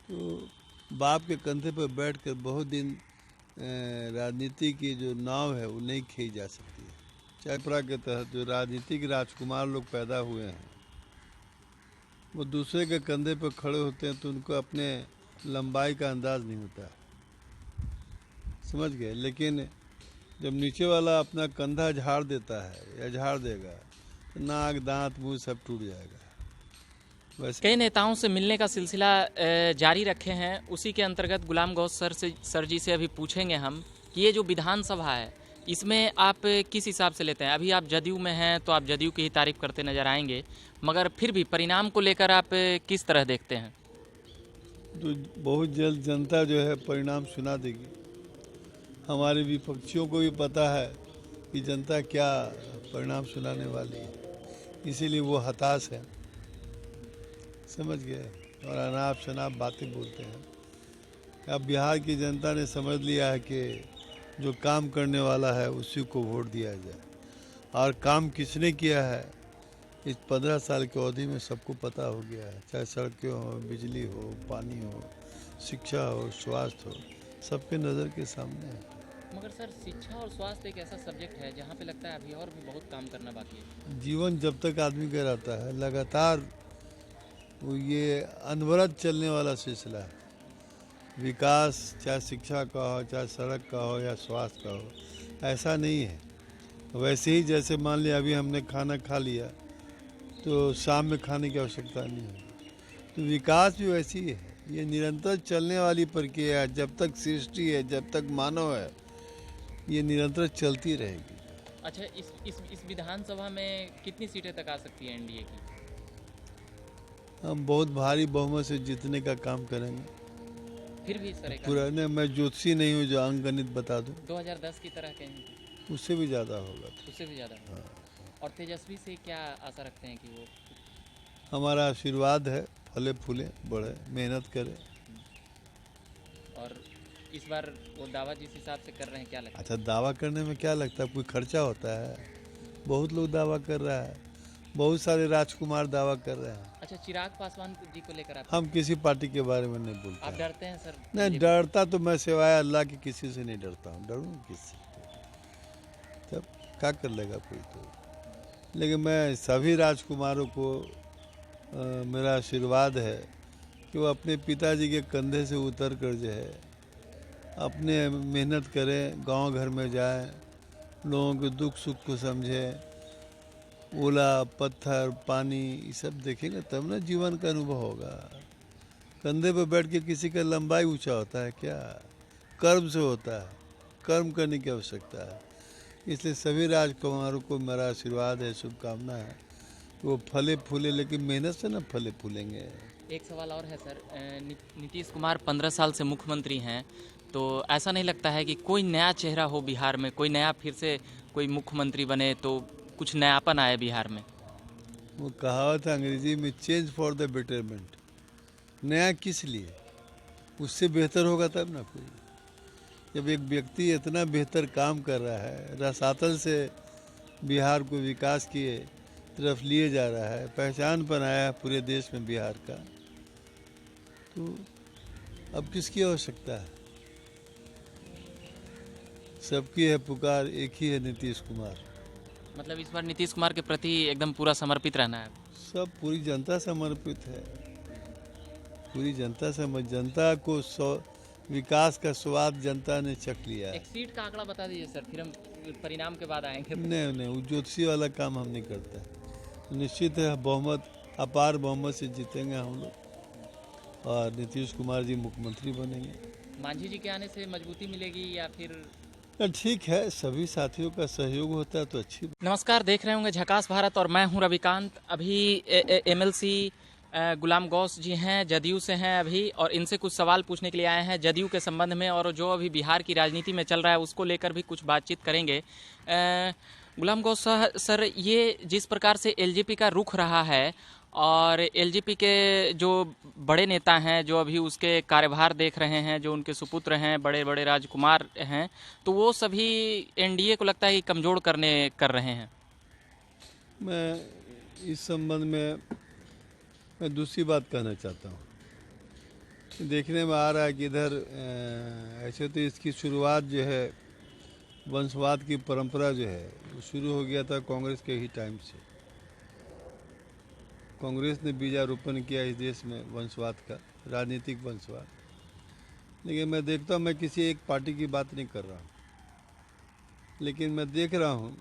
तो बाप के कंधे पर बैठकर बहुत दिन राजनीति की जो नाव है वो नहीं खींची जा सकती है। परंपरा के तहत जो राजनीतिक राजकुमार लोग पैदा हुए हैं वो दूसरे के कंधे पर खड़े होते हैं तो उनको अपने लंबाई का अंदाज नहीं होता, समझ गए। लेकिन जब नीचे वाला अपना कंधा झाड़ देता है या झाड़ देगा तो नाक दांत मुंह सब टूट जाएगा। कई नेताओं से मिलने का सिलसिला जारी रखे हैं, उसी के अंतर्गत गुलाम गौस सर जी से अभी पूछेंगे हम कि ये जो विधानसभा है इसमें आप किस हिसाब से लेते हैं। अभी आप जदयू में हैं तो आप जदयू की ही तारीफ करते नजर आएंगे, मगर फिर भी परिणाम को लेकर आप किस तरह देखते हैं? तो बहुत जल्द जनता जो है परिणाम सुना देगी। हमारे विपक्षियों को भी पता है कि जनता क्या परिणाम सुनाने वाली है, इसीलिए वो हताश है, समझ गए, और अनाप शनाप बातें बोलते हैं। अब बिहार की जनता ने समझ लिया है कि जो काम करने वाला है उसी को वोट दिया जाए, और काम किसने किया है इस 15 साल की अवधि में सबको पता हो गया है। चाहे सड़कें हो, बिजली हो, पानी हो, शिक्षा हो, स्वास्थ्य हो, सबके नज़र के सामने है। मगर सर, शिक्षा और स्वास्थ्य एक ऐसा सब्जेक्ट है जहाँ पे लगता है अभी और भी बहुत काम करना बाकी है। जीवन जब तक आदमी का रहता है लगातार वो ये अनवरत चलने वाला सिलसिला है। विकास चाहे शिक्षा का हो, चाहे सड़क का हो या स्वास्थ्य का हो, ऐसा नहीं है। वैसे ही जैसे मान लिया अभी हमने खाना खा लिया तो शाम में खाने की आवश्यकता नहीं है, तो विकास भी वैसी ही है। ये निरंतर चलने वाली प्रक्रिया है। जब तक सृष्टि है, जब तक मानव है, ये निरंतर चलती रहेगी। अच्छा, इस विधानसभा में कितनी सीटें तक आ सकती है एनडीए की? हम बहुत भारी बहुमत से जीतने का काम करेंगे। फिर भी सर पुराने मैं ज्योतिषी नहीं हूँ जो अंक गणित बता दूँ। 2010 की तरह कहीं उससे भी ज़्यादा होगा। उससे भी ज़्यादा। हाँ। और तेजस्वी से क्या आशा रखते हैं कि वो? हमारा आशीर्वाद है, फले फूले बढ़े, मेहनत करे। और इस बार वो दावा जिस हिसाब से कर रहे हैं क्या लगता है? अच्छा, दावा करने में क्या लगता है, कोई खर्चा होता है? बहुत लोग दावा कर रहा है, बहुत सारे राजकुमार दावा कर रहे हैं। अच्छा, चिराग पासवान जी को लेकर आप? हम किसी पार्टी के बारे में नहीं बोलते। आप डरते हैं सर? नहीं, डरता तो मैं सिवाय अल्लाह की किसी से नहीं डरता हूँ। डरूँ किससे? तब क्या कर लेगा कोई तो। लेकिन मैं सभी राजकुमारों को मेरा आशीर्वाद है कि वो अपने पिताजी के कंधे से उतर कर जो है अपने मेहनत करें, गांव घर में जाएं, लोगों के दुख सुख को समझें, ओला पत्थर पानी ये सब देखेंगे तब ना जीवन का अनुभव होगा। कंधे पर बैठ के किसी का लंबाई ऊंचा होता है क्या? कर्म से होता है, कर्म करने की आवश्यकता है। इसलिए सभी राजकुमारों को मेरा आशीर्वाद है, शुभकामना है, वो फले फूले, लेकिन मेहनत से ना फले फूलेंगे। एक सवाल और है सर, नीतीश कुमार 15 साल से मुख्यमंत्री हैं, तो ऐसा नहीं लगता है कि कोई नया चेहरा हो बिहार में, कोई नया फिर से कोई मुख्यमंत्री बने तो कुछ नयापन आए बिहार में? वो कहावत है अंग्रेजी में, चेंज फॉर द बेटरमेंट। नया किस लिए? उससे बेहतर होगा तब ना कोई। जब एक व्यक्ति इतना बेहतर काम कर रहा है, रसातल से बिहार को विकास की तरफ लिए जा रहा है, पहचान बनाया है पूरे देश में बिहार का, तो अब किसकी आवश्यकता है? सबकी है पुकार, एक ही है नीतीश कुमार। मतलब इस बार नीतीश कुमार के प्रति एकदम पूरा समर्पित रहना है? सब पूरी जनता समर्पित है, पूरी जनता जनता को विकास का स्वाद जनता ने चख लिया है। एक सीट का आंकड़ा बता दीजिए सर, फिर हम परिणाम के बाद आएंगे। नहीं, वो ज्योतिषी वाला काम हम नहीं करते। निश्चित है बहुमत, अपार बहुमत से जीतेंगे हम लोग और नीतीश कुमार जी मुख्यमंत्री बनेंगे। मांझी जी के आने से मजबूती मिलेगी या फिर? ठीक है, सभी साथियों का सहयोग होता है तो अच्छी। नमस्कार, देख रहे होंगे झकास भारत और मैं हूं रविकांत। अभी एमएलसी गुलाम गौस जी हैं, जदयू से हैं अभी, और इनसे कुछ सवाल पूछने के लिए आए हैं जदयू के संबंध में, और जो अभी बिहार की राजनीति में चल रहा है उसको लेकर भी कुछ बातचीत करेंगे। गुलाम गौस सर, ये जिस प्रकार से एलजेपी का रुख रहा है और एलजेपी के जो बड़े नेता हैं जो अभी उसके कार्यभार देख रहे हैं, जो उनके सुपुत्र हैं, बड़े बड़े राजकुमार हैं, तो वो सभी एनडीए को लगता है कि कमज़ोर कर रहे हैं। मैं इस संबंध में मैं दूसरी बात कहना चाहता हूँ। देखने में आ रहा है कि इधर ऐसे तो इसकी शुरुआत जो है वंशवाद की परंपरा जो है वो शुरू हो गया था कांग्रेस के ही टाइम से। कांग्रेस ने बीजारोपण किया इस देश में वंशवाद का, राजनीतिक वंशवाद। लेकिन मैं देखता हूँ, मैं किसी एक पार्टी की बात नहीं कर रहा हूँ, लेकिन मैं देख रहा हूँ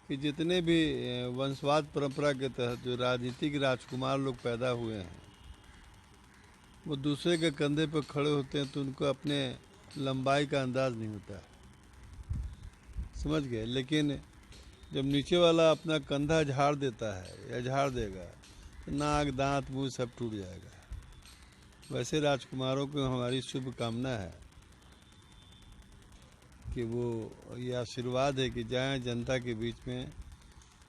कि जितने भी वंशवाद परंपरा के तहत जो राजनीतिक राजकुमार लोग पैदा हुए हैं, वो दूसरे के कंधे पर खड़े होते हैं तो उनको अपने लंबाई का अंदाज नहीं होता है, समझ गए। लेकिन जब नीचे वाला अपना कंधा झाड़ देता है या झाड़ देगा तो नाक दांत मुंह सब टूट जाएगा। वैसे राजकुमारों को हमारी शुभकामना है कि वो ये आशीर्वाद है कि जाएं जनता के बीच में,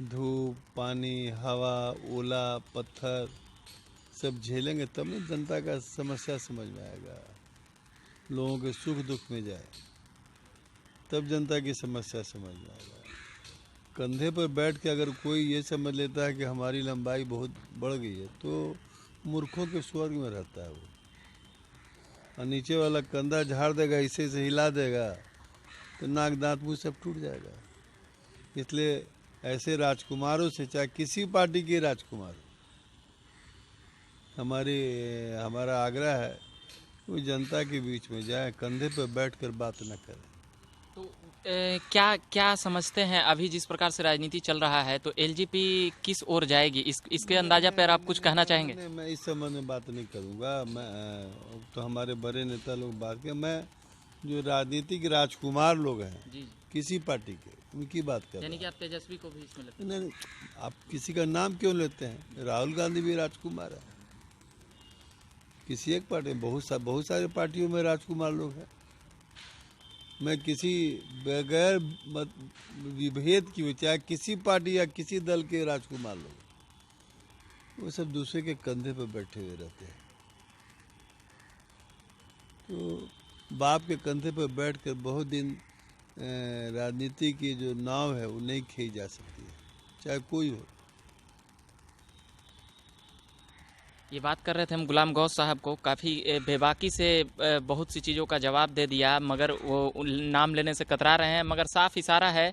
धूप पानी हवा ओला पत्थर सब झेलेंगे तब ना जनता का समस्या समझ में आएगा। लोगों के सुख दुख में जाए तब जनता की समस्या समझ में आएगा। कंधे पर बैठ के अगर कोई ये समझ लेता है कि हमारी लंबाई बहुत बढ़ गई है तो मूर्खों के स्वर्ग में रहता है वो। और नीचे वाला कंधा झाड़ देगा, इसे से हिला देगा तो नाक दांत मुंह सब टूट जाएगा। इसलिए ऐसे राजकुमारों से, चाहे किसी पार्टी के राजकुमार, हमारा आग्रह है वो जनता के बीच में जाए, कंधे पर बैठकर बात न करें। तो क्या क्या समझते हैं अभी जिस प्रकार से राजनीति चल रहा है तो एलजेपी किस ओर जाएगी, इसके अंदाजा पर आप कुछ कहना चाहेंगे? मैं इस संबंध में बात नहीं करूंगा। मैं तो हमारे बड़े नेता लोग बात के, मैं जो राजनीतिक राजकुमार लोग हैं जी किसी पार्टी के, उनकी बात कर रहा यानी हूं। कि आप तेजस्वी को भी इसमें लगता नहीं, आप किसी का नाम क्यों लेते हैं? राहुल गांधी भी राजकुमार है। किसी एक पार्टी में बहुत सारे पार्टियों में राजकुमार लोग हैं। मैं किसी बगैर विभेद की, चाहे किसी पार्टी या किसी दल के राजकुमार लोग, वो सब दूसरे के कंधे पर बैठे हुए रहते हैं। तो बाप के कंधे पर बैठकर बहुत दिन राजनीति की जो नाव है वो नहीं खींची जा सकती है, चाहे कोई हो। ये बात कर रहे थे हम गुलाम गौस साहब को, काफ़ी बेबाकी से बहुत सी चीज़ों का जवाब दे दिया, मगर वो नाम लेने से कतरा रहे हैं। मगर साफ इशारा है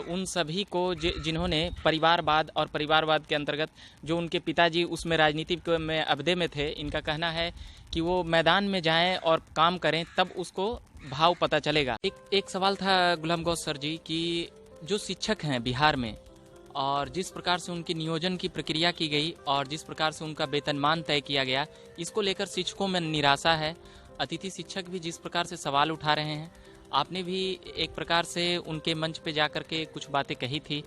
उन सभी को जिन्होंने परिवारवाद और परिवारवाद के अंतर्गत जो उनके पिताजी उसमें राजनीति में अब्दे में थे, इनका कहना है कि वो मैदान में जाएं और काम करें तब उसको भाव पता चलेगा। एक सवाल था गुलाम गौस सर जी कि जो शिक्षक हैं बिहार में और जिस प्रकार से उनकी नियोजन की प्रक्रिया की गई और जिस प्रकार से उनका वेतनमान तय किया गया, इसको लेकर शिक्षकों में निराशा है। अतिथि शिक्षक भी जिस प्रकार से सवाल उठा रहे हैं, आपने भी एक प्रकार से उनके मंच पे जाकर के कुछ बातें कही थी,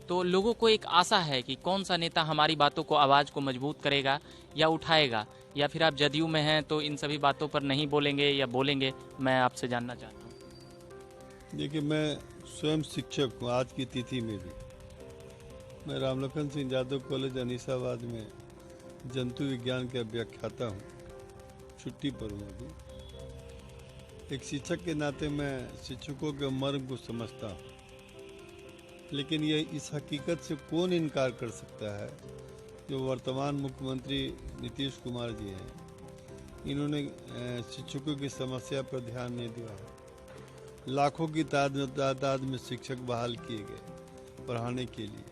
तो लोगों को एक आशा है कि कौन सा नेता हमारी बातों को, आवाज़ को मजबूत करेगा या उठाएगा, या फिर आप जदयू में हैं तो इन सभी बातों पर नहीं बोलेंगे या बोलेंगे, मैं आपसे जानना चाहता हूँ। देखिए, मैं स्वयं शिक्षक हूँ। आज की तिथि में भी मैं रामलखन सिंह यादव कॉलेज अनीसाबाद में जंतु विज्ञान का व्याख्याता हूँ, छुट्टी पर हूँ अभी। एक शिक्षक के नाते मैं शिक्षकों के मर्म को समझता हूँ, लेकिन ये इस हकीकत से कौन इनकार कर सकता है जो वर्तमान मुख्यमंत्री नीतीश कुमार जी हैं, इन्होंने शिक्षकों की समस्या पर ध्यान नहीं दिया है। लाखों की तादाद में शिक्षक बहाल किए गए पढ़ाने के लिए।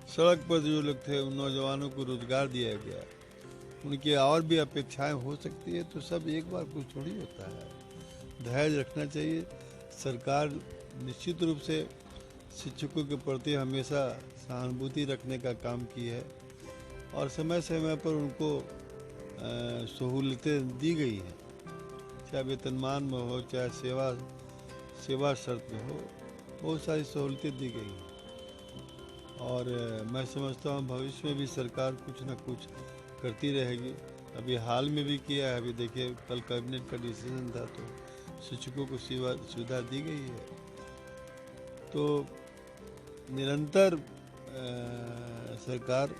सड़क पर जो लोग थे उन नौजवानों को रोजगार दिया गया। उनकी और भी अपेक्षाएं हो सकती है, तो सब एक बार कुछ थोड़ी होता है। धैर्य रखना चाहिए। सरकार निश्चित रूप से शिक्षकों के प्रति हमेशा सहानुभूति रखने का काम की है और समय समय पर उनको सहूलतें दी गई हैं, चाहे वेतनमान में हो चाहे सेवा शर्त में हो, बहुत सारी सहूलतें दी गई हैं। और मैं समझता हूँ भविष्य में भी सरकार कुछ न कुछ करती रहेगी। अभी हाल में भी किया है। अभी देखिए, कल कैबिनेट का डिसीजन था तो शिक्षकों को सुविधा दी गई है। तो निरंतर सरकार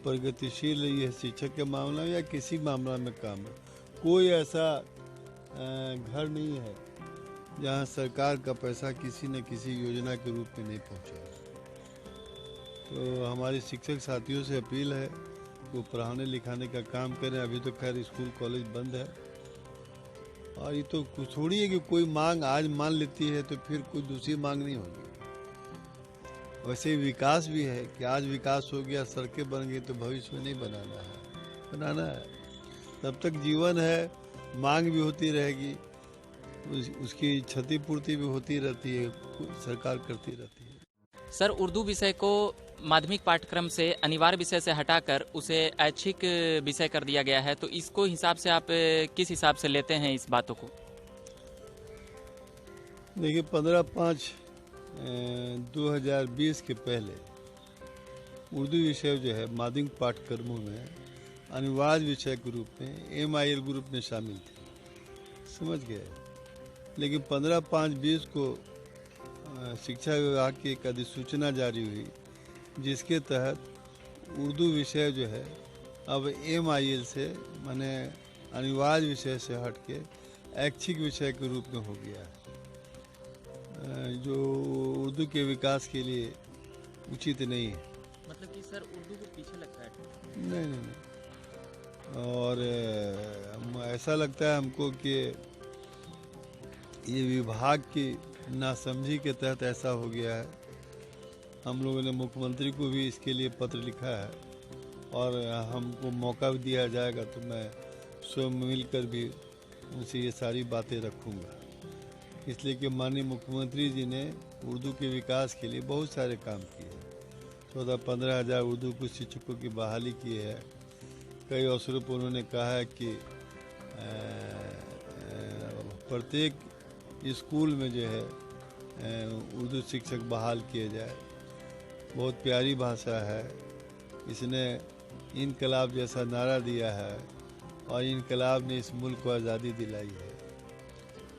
प्रगतिशील रही है। शिक्षक के मामला में या किसी मामला में काम है, कोई ऐसा घर नहीं है जहाँ सरकार का पैसा किसी न किसी योजना के रूप में नहीं पहुँचा। तो हमारे शिक्षक साथियों से अपील है उसको पढ़ाने लिखाने का काम करें। अभी तो खैर स्कूल कॉलेज बंद है, और ये तो कुछ थोड़ी है कि कोई मांग आज मान लेती है तो फिर कोई दूसरी मांग नहीं होगी। वैसे ही विकास भी है कि आज विकास हो गया, सड़कें बन गई, तो भविष्य में नहीं बनाना है। तब तक जीवन है, मांग भी होती रहेगी, उसकी क्षतिपूर्ति भी होती रहती है, सरकार करती रहती है। सर, उर्दू विषय को माध्यमिक पाठ्यक्रम से अनिवार्य विषय से हटाकर उसे ऐच्छिक विषय कर दिया गया है, तो इसको हिसाब से आप किस हिसाब से लेते हैं इस बातों को? देखिए, 15/5/2020 के पहले उर्दू विषय जो है माध्यमिक पाठ्यक्रमों में अनिवार्य विषय के रूप में MIL ग्रुप में शामिल थे, समझ गए। लेकिन 15/5/20 को शिक्षा विभाग की एक अधिसूचना जारी हुई, जिसके तहत उर्दू विषय जो है अब MIL से माने अनिवार्य विषय से हटके ऐच्छिक विषय के रूप में हो गया है, जो उर्दू के विकास के लिए उचित नहीं है। मतलब कि सर उर्दू को पीछे लगता है? नहीं। और ऐसा लगता है हमको कि ये विभाग की नासमझी के तहत ऐसा हो गया है। हम लोगों ने मुख्यमंत्री को भी इसके लिए पत्र लिखा है, और हमको मौका भी दिया जाएगा तो मैं स्वयं मिलकर भी उनसे ये सारी बातें रखूँगा, इसलिए कि माननीय मुख्यमंत्री जी ने उर्दू के विकास के लिए बहुत सारे काम किए हैं। 14-15 हज़ार उर्दू के शिक्षकों की बहाली की है। कई अवसरों पर उन्होंने कहा है कि प्रत्येक स्कूल में जो है उर्दू शिक्षक बहाल किए जाए। बहुत प्यारी भाषा है। इसने इनकलाब जैसा नारा दिया है, और इनकलाब ने इस मुल्क को आज़ादी दिलाई है।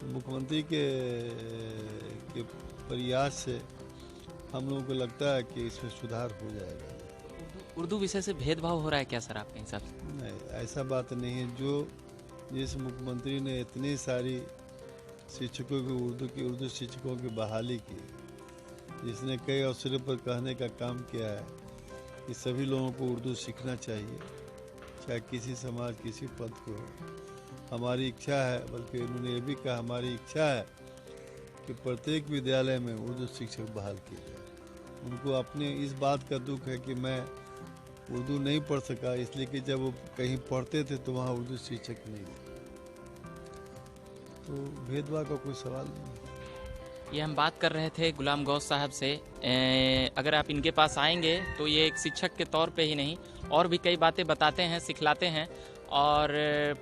मुख्यमंत्री के प्रयास से हम लोगों को लगता है कि इसमें सुधार हो जाएगा। उर्दू विषय से भेदभाव हो रहा है क्या सर आपके हिसाब से? नहीं, ऐसा बात नहीं है। जिस मुख्यमंत्री ने इतनी सारी शिक्षकों की उर्दू शिक्षकों की बहाली की, जिसने कई अवसरों पर कहने का काम किया है कि सभी लोगों को उर्दू सीखना चाहिए, चाहे किसी समाज किसी पंथ को हो। हमारी इच्छा है, बल्कि उन्होंने ये भी कहा हमारी इच्छा है कि प्रत्येक विद्यालय में उर्दू शिक्षक बहाल किए जाए। उनको अपने इस बात का दुख है कि मैं उर्दू नहीं पढ़ सका, इसलिए कि जब वो कहीं पढ़ते थे तो वहाँ उर्दू शिक्षक नहीं थे। तो भेदभाव का कोई सवाल नहीं। ये हम बात कर रहे थे गुलाम गौस साहब से। अगर आप इनके पास आएंगे तो ये एक शिक्षक के तौर पे ही नहीं, और भी कई बातें बताते हैं, सिखलाते हैं। और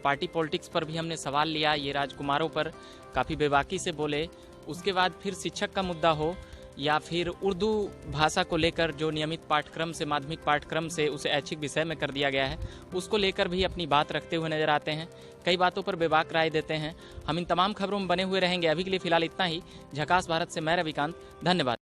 पार्टी पॉलिटिक्स पर भी हमने सवाल लिया, ये राजकुमारों पर काफ़ी बेबाकी से बोले। उसके बाद फिर शिक्षक का मुद्दा हो या फिर उर्दू भाषा को लेकर जो नियमित पाठ्यक्रम से माध्यमिक पाठ्यक्रम से उसे ऐच्छिक विषय में कर दिया गया है, उसको लेकर भी अपनी बात रखते हुए नजर आते हैं। कई बातों पर बेबाक राय देते हैं। हम इन तमाम खबरों में बने हुए रहेंगे। अभी के लिए फिलहाल इतना ही। झकास भारत से मैं रविकांत, धन्यवाद।